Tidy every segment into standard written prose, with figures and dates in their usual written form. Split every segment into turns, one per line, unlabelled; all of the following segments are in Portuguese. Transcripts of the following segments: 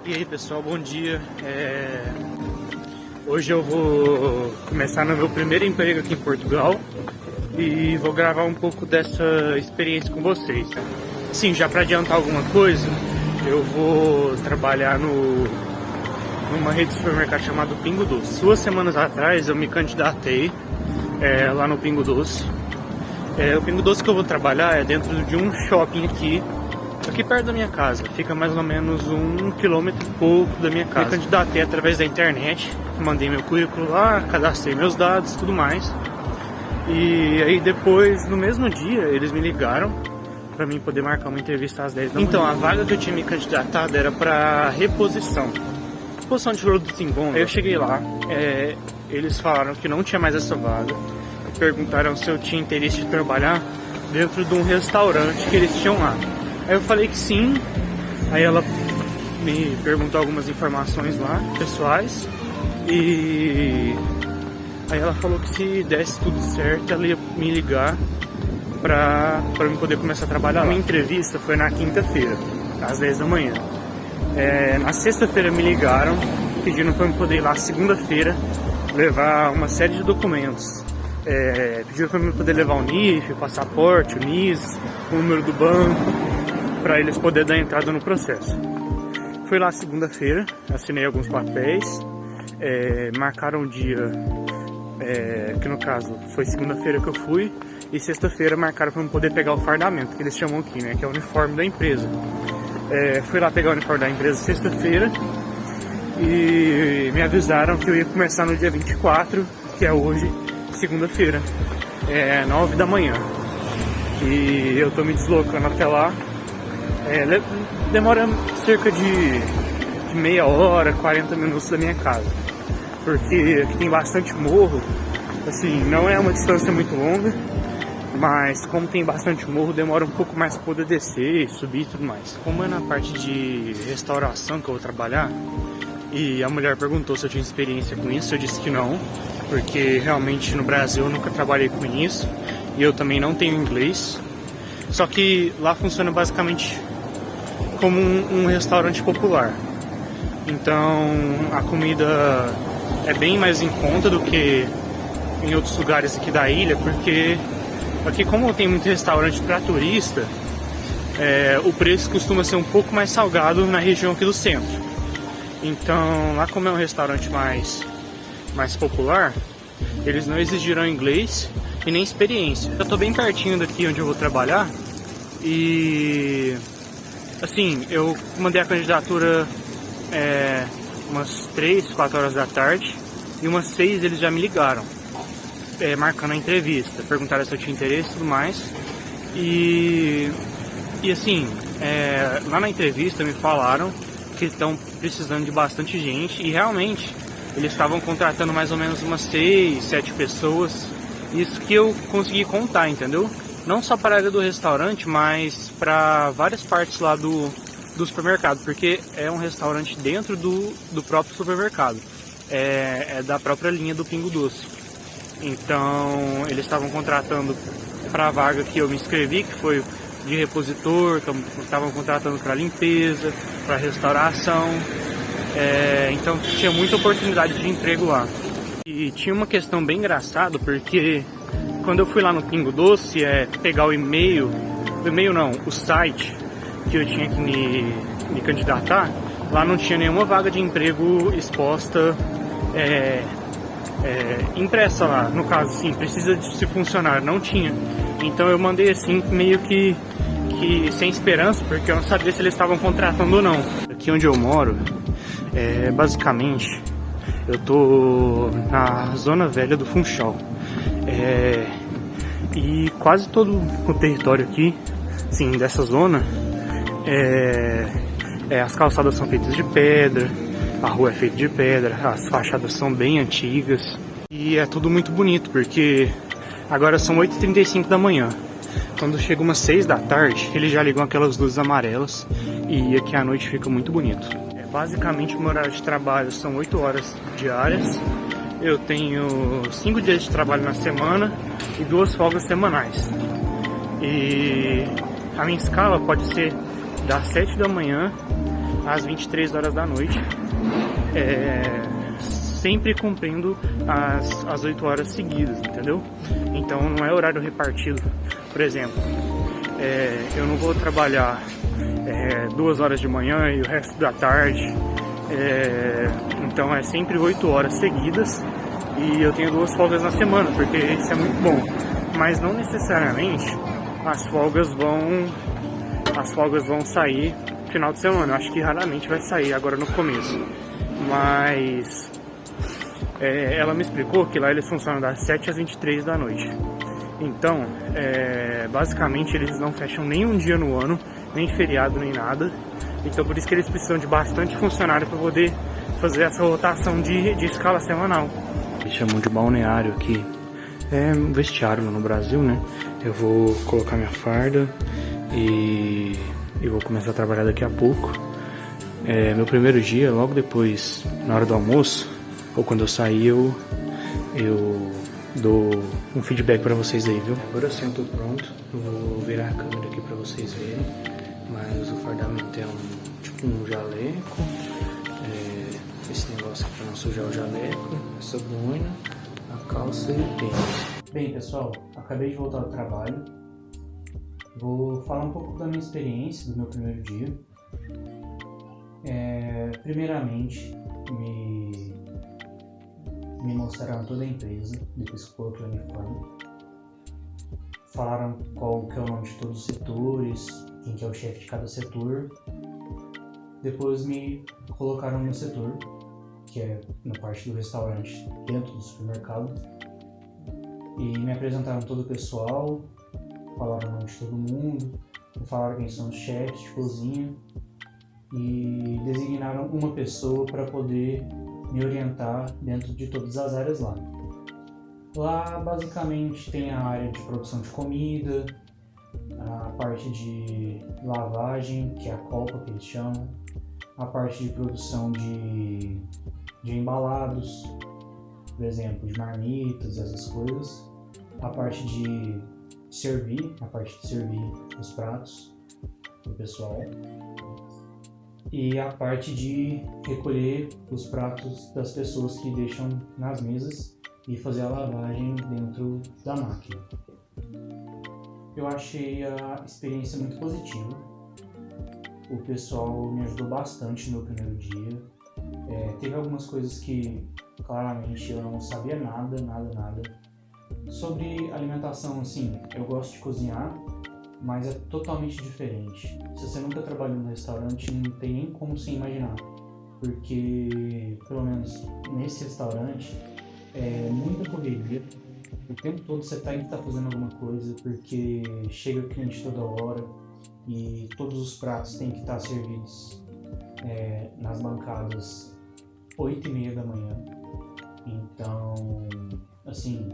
E aí pessoal, bom dia. Hoje eu vou começar no meu primeiro emprego aqui em Portugal e vou gravar um pouco dessa experiência com vocês. Sim, já para adiantar alguma coisa, eu vou trabalhar numa rede de supermercado chamada Pingo Doce. 2 semanas atrás eu me candidatei lá no Pingo Doce. O Pingo Doce que eu vou trabalhar é dentro de um shopping aqui perto da minha casa. Fica mais ou menos 1 quilômetro e pouco da minha casa. Me candidatei através da internet, mandei meu currículo lá, cadastrei meus dados, tudo mais. E aí depois, no mesmo dia, eles me ligaram para mim poder marcar uma entrevista às 10 da manhã. Então, a vaga que eu tinha me candidatado era para reposição de produtos em bomba. Aí eu cheguei lá, eles falaram que não tinha mais essa vaga. Perguntaram se eu tinha interesse de trabalhar dentro de um restaurante que eles tinham lá. Aí eu falei que sim. Aí ela me perguntou algumas informações lá, pessoais. E aí ela falou que se desse tudo certo, ela ia me ligar pra eu poder começar a trabalhar. A minha entrevista foi na quinta-feira, às 10 da manhã. Na sexta-feira me ligaram, pedindo pra eu poder ir lá segunda-feira levar uma série de documentos. Pediram pra eu poder levar o NIF, o passaporte, o NIS, o número do banco, para eles poderem dar entrada no processo. Fui lá segunda-feira, assinei alguns papéis, marcaram um dia, que no caso foi segunda-feira que eu fui, e sexta-feira marcaram para eu poder pegar o fardamento, que eles chamam aqui, né, que é o uniforme da empresa. Fui lá pegar o uniforme da empresa sexta-feira e me avisaram que eu ia começar no dia 24, que é hoje, segunda-feira, 9 da manhã. E eu tô me deslocando até lá. Demora cerca de meia hora, 40 minutos da minha casa, porque aqui tem bastante morro. Assim, não é uma distância muito longa, mas como tem bastante morro, demora um pouco mais para poder descer, subir e tudo mais. Como é na parte de restauração que eu vou trabalhar, e a mulher perguntou se eu tinha experiência com isso, eu disse que não, porque realmente no Brasil eu nunca trabalhei com isso, e eu também não tenho inglês. Só que lá funciona basicamente como um restaurante popular. Então a comida é bem mais em conta do que em outros lugares aqui da ilha, porque aqui, como tem muito restaurante para turista, o preço costuma ser um pouco mais salgado na região aqui do centro. Então lá, como é um restaurante mais popular, eles não exigirão inglês e nem experiência. Eu tô bem pertinho daqui onde eu vou trabalhar e assim, eu mandei a candidatura umas 3, 4 horas da tarde e umas 6 eles já me ligaram, marcando a entrevista, perguntaram se eu tinha interesse e tudo mais. E assim, lá na entrevista me falaram que estão precisando de bastante gente e realmente eles estavam contratando mais ou menos umas 6, 7 pessoas. Isso que eu consegui contar, entendeu? Não só para a área do restaurante, mas para várias partes lá do supermercado, porque é um restaurante dentro do próprio supermercado, é da própria linha do Pingo Doce. Então eles estavam contratando para a vaga que eu me inscrevi, que foi de repositor, estavam contratando para limpeza, para restauração, então tinha muita oportunidade de emprego lá. E tinha uma questão bem engraçada, porque quando eu fui lá no Pingo Doce pegar o site que eu tinha que me candidatar, lá não tinha nenhuma vaga de emprego exposta, impressa lá. No caso, sim, precisa de se funcionar, não tinha. Então eu mandei assim, meio que sem esperança, porque eu não sabia se eles estavam contratando ou não. Aqui onde eu moro, basicamente, eu tô na zona velha do Funchal. E quase todo o território aqui, sim, dessa zona, as calçadas são feitas de pedra, a rua é feita de pedra, as fachadas são bem antigas e é tudo muito bonito, porque agora são 8h35 da manhã. Quando chega umas 6 da tarde, eles já ligam aquelas luzes amarelas e aqui à noite fica muito bonito. Basicamente o meu horário de trabalho são 8 horas diárias. Eu tenho 5 dias de trabalho na semana e 2 folgas semanais. E a minha escala pode ser das 7 da manhã às 23 horas da noite, sempre cumprindo as 8 horas seguidas, entendeu? Então não é horário repartido. Por exemplo, eu não vou trabalhar 2 horas de manhã e o resto da tarde, então é sempre 8 horas seguidas, e eu tenho 2 folgas na semana, porque isso é muito bom. Mas não necessariamente as folgas vão sair no final de semana. Eu acho que raramente vai sair agora no começo. Mas ela me explicou que lá eles funcionam das 7 às 23 da noite. Então, basicamente eles não fecham nenhum dia no ano, nem feriado, nem nada. Então por isso que eles precisam de bastante funcionário para poder fazer essa rotação de escala semanal. Eles chamam de balneário aqui. É um vestiário no Brasil, né? Eu vou colocar minha farda e vou começar a trabalhar daqui a pouco. Meu primeiro dia, logo depois, na hora do almoço, ou quando eu sair, eu dou um feedback pra vocês aí, viu? Agora sim eu tô pronto, eu vou virar a câmera aqui pra vocês verem, mas o fardamento é tipo um jaleco, esse negócio aqui pra não sujar o jaleco, essa boina, a calça e o tênis. Bem pessoal, acabei de voltar ao trabalho, vou falar um pouco da minha experiência, do meu primeiro dia. Primeiramente, me mostraram toda a empresa, depois que coloquei o uniforme. Falaram qual que é o nome de todos os setores, quem que é o chefe de cada setor. Depois me colocaram no setor, que é na parte do restaurante, dentro do supermercado. E me apresentaram todo o pessoal, falaram o nome de todo mundo, falaram quem são os chefes de cozinha e designaram uma pessoa para poder me orientar dentro de todas as áreas lá. Lá basicamente tem a área de produção de comida, a parte de lavagem, que é a copa que eles chamam, a parte de produção de embalados, por exemplo, de marmitas, essas coisas, a parte de servir os pratos do pessoal, e a parte de recolher os pratos das pessoas que deixam nas mesas e fazer a lavagem dentro da máquina. Eu achei a experiência muito positiva. O pessoal me ajudou bastante no meu primeiro dia. Teve algumas coisas que claramente eu não sabia nada. Sobre alimentação, assim, eu gosto de cozinhar, mas é totalmente diferente. Se você nunca trabalhou no restaurante, não tem nem como se imaginar, porque, pelo menos nesse restaurante, é muita correria. O tempo todo você tem que estar fazendo alguma coisa, porque chega cliente toda hora e todos os pratos têm que estar servidos nas bancadas 8h30 da manhã. Então, assim,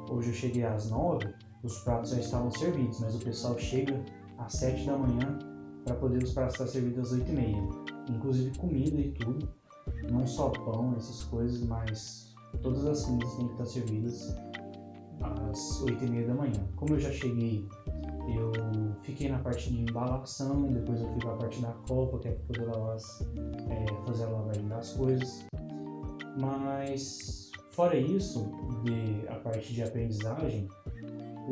hoje eu cheguei às 9, os pratos já estavam servidos, mas o pessoal chega às 7 da manhã para poder os pratos estar servidos às 8h30. Inclusive comida e tudo, não só pão, essas coisas, mas todas as comidas têm que estar servidas às 8h30 da manhã. Como eu já cheguei, eu fiquei na parte de embalação, depois eu fui para a parte da copa, que é para poder fazer a lavagem das coisas. Mas fora isso, a parte de aprendizagem,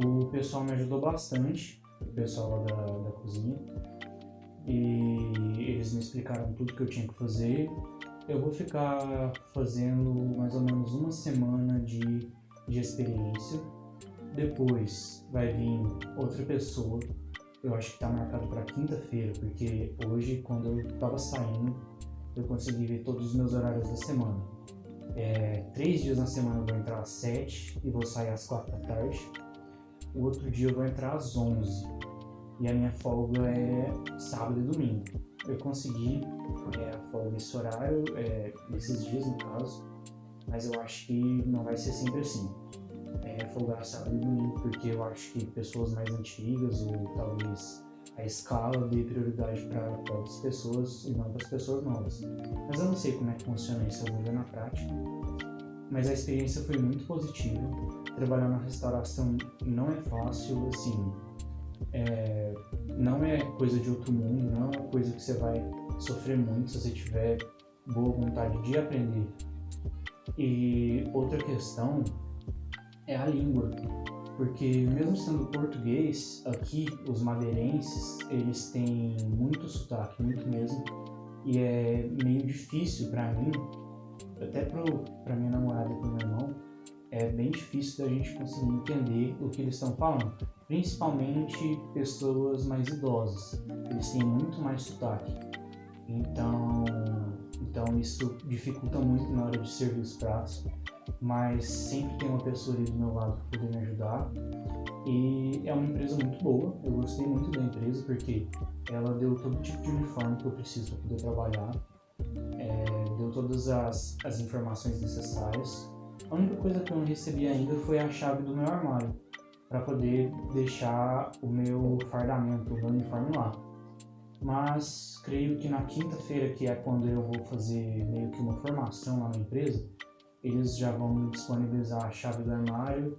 o pessoal me ajudou bastante, o pessoal lá da cozinha, e eles me explicaram tudo que eu tinha que fazer. Eu vou ficar fazendo mais ou menos uma semana de experiência. Depois vai vir outra pessoa, eu acho que está marcado para quinta-feira, porque hoje, quando eu estava saindo, eu consegui ver todos os meus horários da semana. 3 dias na semana eu vou entrar às 7 e vou sair às 4 da tarde. O outro dia eu vou entrar às 11 e a minha folga é sábado e domingo. Eu consegui a folga nesse horário, nesses dias no caso, mas eu acho que não vai ser sempre assim. Folgar sábado e domingo, porque eu acho que pessoas mais antigas ou talvez a escala dê prioridade para outras pessoas e não para as pessoas novas. Mas eu não sei como é que funciona isso, eu vou ver na prática. Mas a experiência foi muito positiva. Trabalhar na restauração não é fácil, assim,
Não é coisa de outro mundo, não é uma coisa que você vai sofrer muito se você tiver boa vontade de aprender. E outra questão é a língua, porque mesmo sendo português, aqui os madeirenses, eles têm muito sotaque, muito mesmo, e é meio difícil para mim, até para minha namorada e pro meu irmão, é bem difícil da gente conseguir entender o que eles estão falando, principalmente pessoas mais idosas, eles têm muito mais sotaque, então isso dificulta muito na hora de servir os pratos, mas sempre tem uma pessoa ali do meu lado para poder me ajudar. E é uma empresa muito boa, eu gostei muito da empresa porque ela deu todo tipo de uniforme que eu preciso para poder trabalhar, deu todas as informações necessárias. A única coisa que eu não recebi ainda foi a chave do meu armário, para poder deixar o meu fardamento, o meu uniforme lá. Mas creio que na quinta-feira, que é quando eu vou fazer meio que uma formação lá na empresa, eles já vão me disponibilizar a chave do armário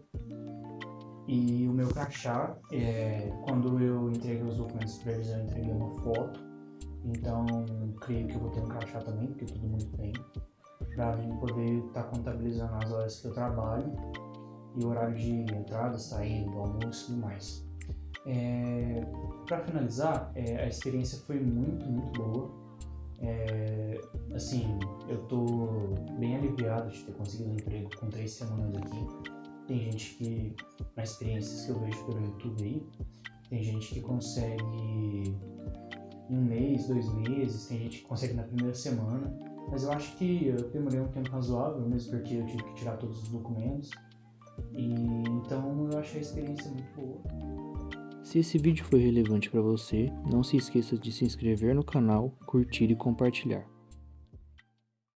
e o meu crachá. Quando eu entreguei os documentos para eles, eu entreguei uma foto, então creio que eu vou ter um crachá também, porque todo mundo tem, para mim poder estar contabilizando as horas que eu trabalho e o horário de entrada, saída, do almoço e tudo mais. Para finalizar, a experiência foi muito, muito boa. Assim, eu tô bem aliviado de ter conseguido um emprego com 3 semanas aqui. Tem gente que, nas experiências que eu vejo pelo YouTube aí, tem gente que consegue em 1 mês, 2 meses, tem gente que consegue na primeira semana, mas eu acho que eu demorei um tempo razoável, mesmo porque eu tive que tirar todos os documentos, e então eu achei a experiência muito boa.
Se esse vídeo foi relevante para você, não se esqueça de se inscrever no canal, curtir e compartilhar.